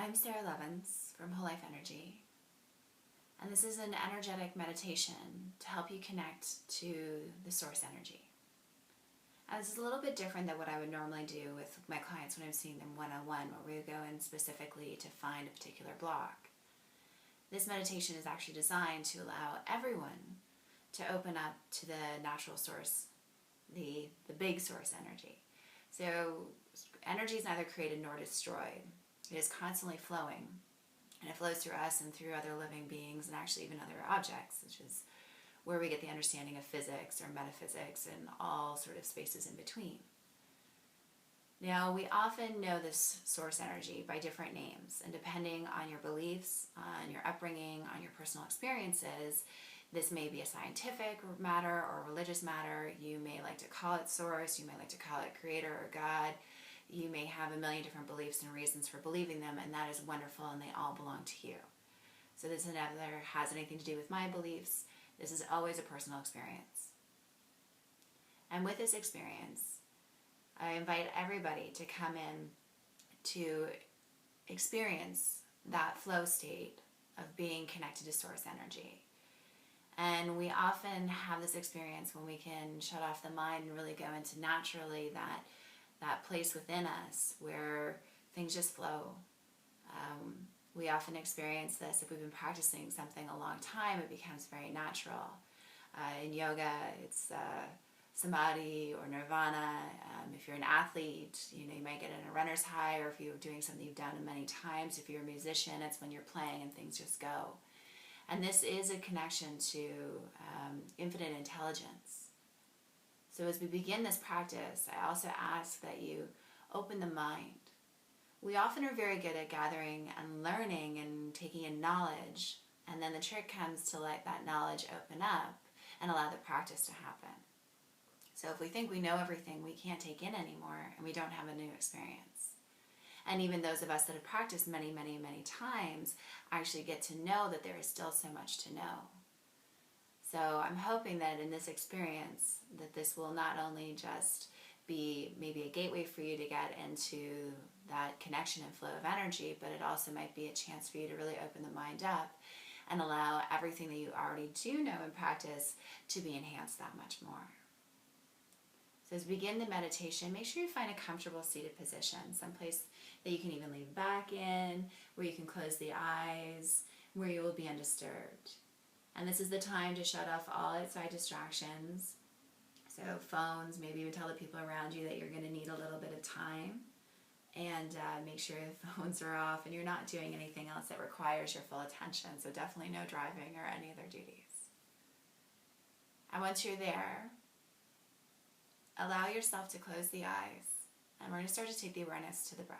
I'm Sarah Levins from Whole Life Energy, and this is an energetic meditation to help you connect to the source energy. And this is a little bit different than what I would normally do with my clients when I'm seeing them one-on-one, where we go in specifically to find a particular block. This meditation is actually designed to allow everyone to open up to the natural source, the big source energy. So energy is neither created nor destroyed. It is constantly flowing, and it flows through us and through other living beings and actually even other objects, which is where we get the understanding of physics or metaphysics and all sort of spaces in between. Now, we often know this source energy by different names, and depending on your beliefs, on your upbringing, on your personal experiences, this may be a scientific matter or a religious matter. You may like to call it source, you may like to call it creator or God. You may have a million different beliefs and reasons for believing them, and that is wonderful, and they all belong to you. So this never has anything to do with my beliefs. This is always a personal experience. And with this experience, I invite everybody to come in to experience that flow state of being connected to source energy. And we often have this experience when we can shut off the mind and really go into naturally that place within us where things just flow. We often experience this if we've been practicing something a long time. It becomes very natural. In yoga, it's samadhi or nirvana. If you're an athlete, you might get in a runner's high, or if you're doing something you've done many times. If you're a musician, it's when you're playing and things just go. And this is a connection to infinite intelligence. So as we begin this practice, I also ask that you open the mind. We often are very good at gathering and learning and taking in knowledge, and then the trick comes to let that knowledge open up and allow the practice to happen. So if we think we know everything, we can't take in anymore, and we don't have a new experience. And even those of us that have practiced many, many, many times actually get to know that there is still so much to know. So I'm hoping that in this experience, that this will not only just be maybe a gateway for you to get into that connection and flow of energy, but it also might be a chance for you to really open the mind up and allow everything that you already do know in practice to be enhanced that much more. So as we begin the meditation, make sure you find a comfortable seated position, someplace that you can even lean back in, where you can close the eyes, where you will be undisturbed. And this is the time to shut off all outside distractions. So phones, maybe even tell the people around you that you're going to need a little bit of time. And make sure the phones are off and you're not doing anything else that requires your full attention. So definitely no driving or any other duties. And once you're there, allow yourself to close the eyes. And we're going to start to take the awareness to the breath.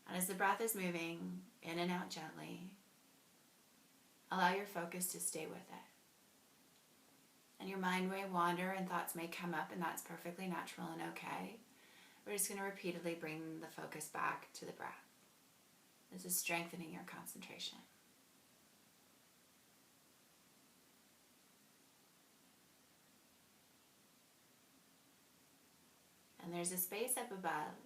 And as the breath is moving in and out gently, allow your focus to stay with it. And your mind may wander and thoughts may come up, and that's perfectly natural and okay. We're just going to repeatedly bring the focus back to the breath. This is strengthening your concentration. And there's a space up above.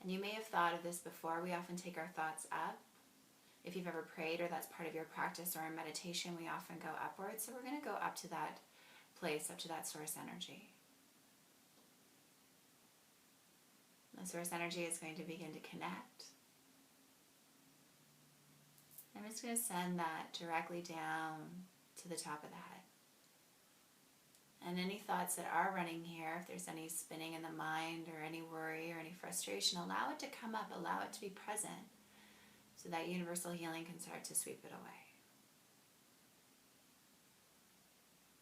And you may have thought of this before. We often take our thoughts up. If you've ever prayed or that's part of your practice or in meditation, we often go upwards. So we're going to go up to that place, up to that source energy. The source energy is going to begin to connect. I'm just going to send that directly down to the top of the head. And any thoughts that are running here, if there's any spinning in the mind or any worry or any frustration, allow it to come up, allow it to be present, so that universal healing can start to sweep it away.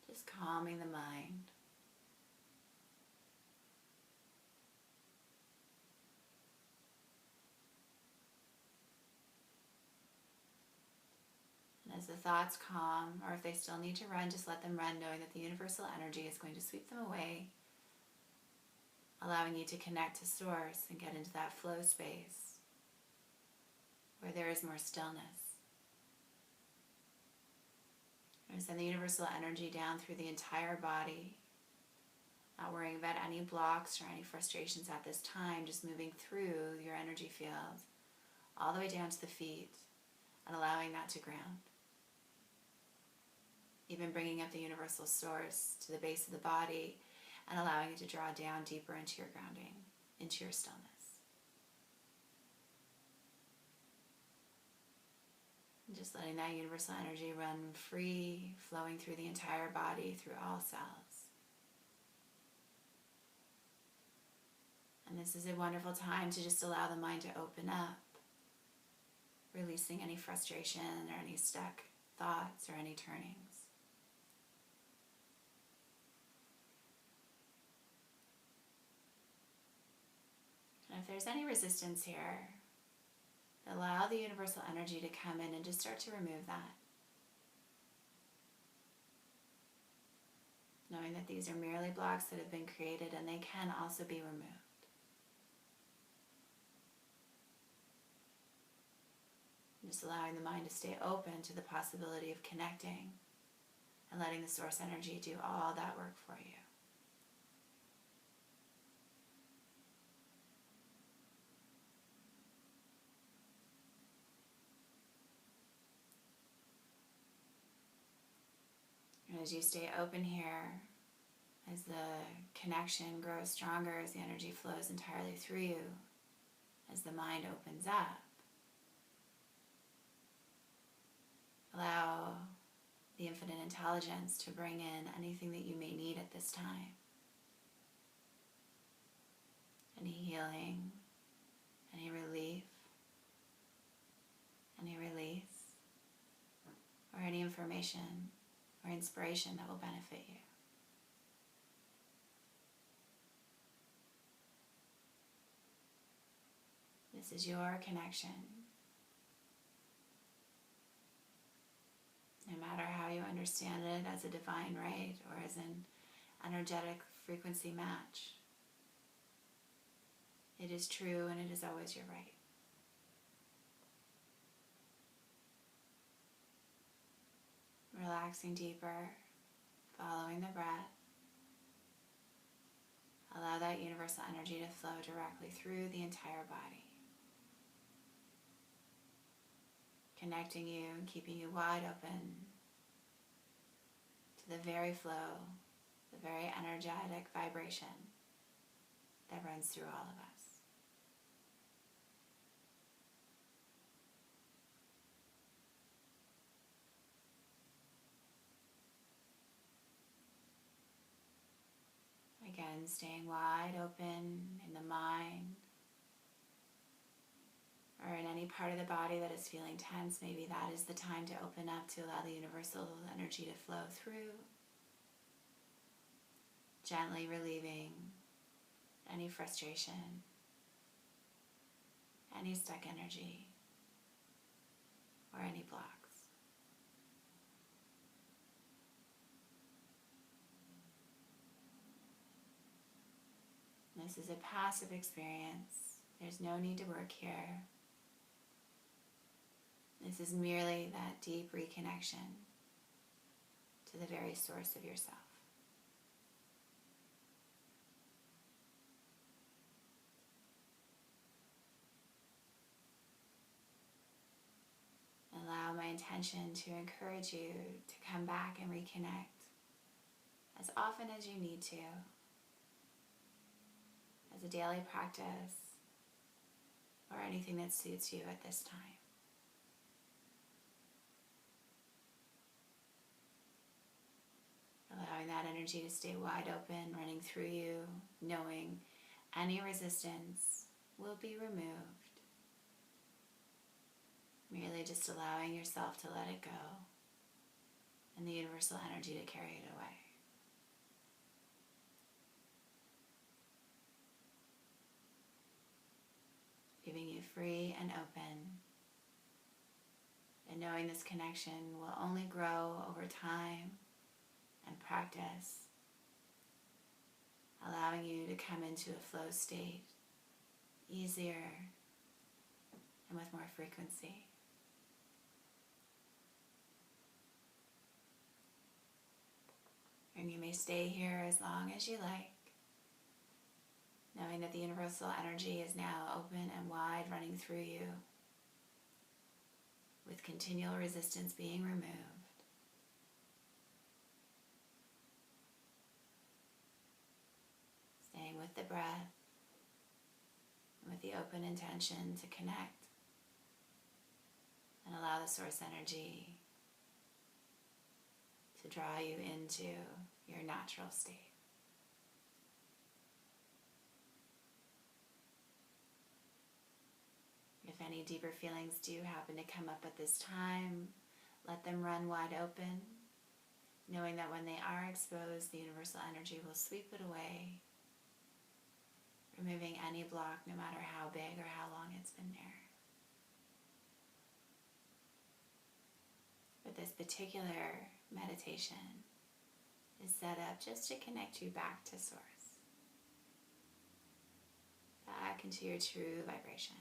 Just calming the mind. And as the thoughts calm, or if they still need to run, just let them run, knowing that the universal energy is going to sweep them away, allowing you to connect to source and get into that flow space where there is more stillness. And send the universal energy down through the entire body, Not worrying about any blocks or any frustrations at this time, just moving through your energy field all the way down to the feet and allowing that to ground. Even bringing up the universal source to the base of the body and allowing it to draw down deeper into your grounding, into your stillness. And just letting that universal energy run free, flowing through the entire body, through all cells. And this is a wonderful time to just allow the mind to open up, releasing any frustration or any stuck thoughts or any turnings. And if there's any resistance here, allow the universal energy to come in and just start to remove that. Knowing that these are merely blocks that have been created and they can also be removed. Just allowing the mind to stay open to the possibility of connecting and letting the source energy do all that work for you. And as you stay open here, as the connection grows stronger, as the energy flows entirely through you, as the mind opens up, allow the infinite intelligence to bring in anything that you may need at this time. Any healing, any relief, any release, or any information or inspiration that will benefit you. This is your connection. No matter how you understand it as a divine right or as an energetic frequency match, it is true and it is always your right. Relaxing deeper, following the breath. Allow that universal energy to flow directly through the entire body, connecting you and keeping you wide open to the very flow, the very energetic vibration that runs through all of us. Again, staying wide open in the mind or in any part of the body that is feeling tense. Maybe that is the time to open up to allow the universal energy to flow through, gently relieving any frustration, any stuck energy, or any blocks. This is a passive experience. There's no need to work here. This is merely that deep reconnection to the very source of yourself. Allow my intention to encourage you to come back and reconnect as often as you need to, as a daily practice, or anything that suits you at this time. Allowing that energy to stay wide open, running through you, knowing any resistance will be removed. Merely just allowing yourself to let it go and the universal energy to carry it away. Leaving you free and open, and knowing this connection will only grow over time and practice, allowing you to come into a flow state easier and with more frequency. And you may stay here as long as you like. knowing that the universal energy is now open and wide, running through you, with continual resistance being removed. Staying with the breath and with the open intention to connect and allow the source energy to draw you into your natural state. If any deeper feelings do happen to come up at this time, let them run wide open, knowing that when they are exposed, the universal energy will sweep it away, removing any block, no matter how big or how long it's been there. But this particular meditation is set up just to connect you back to Source, back into your true vibration.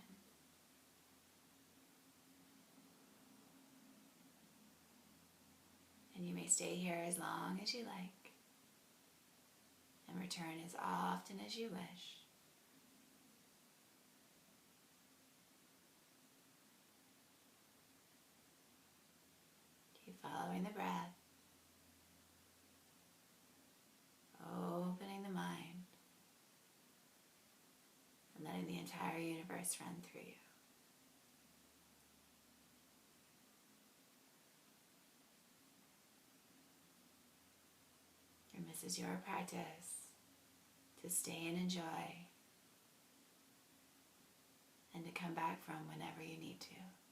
And you may stay here as long as you like and return as often as you wish. Keep following the breath, opening the mind, and letting the entire universe run through you. And this is your practice to stay and enjoy and to come back from whenever you need to.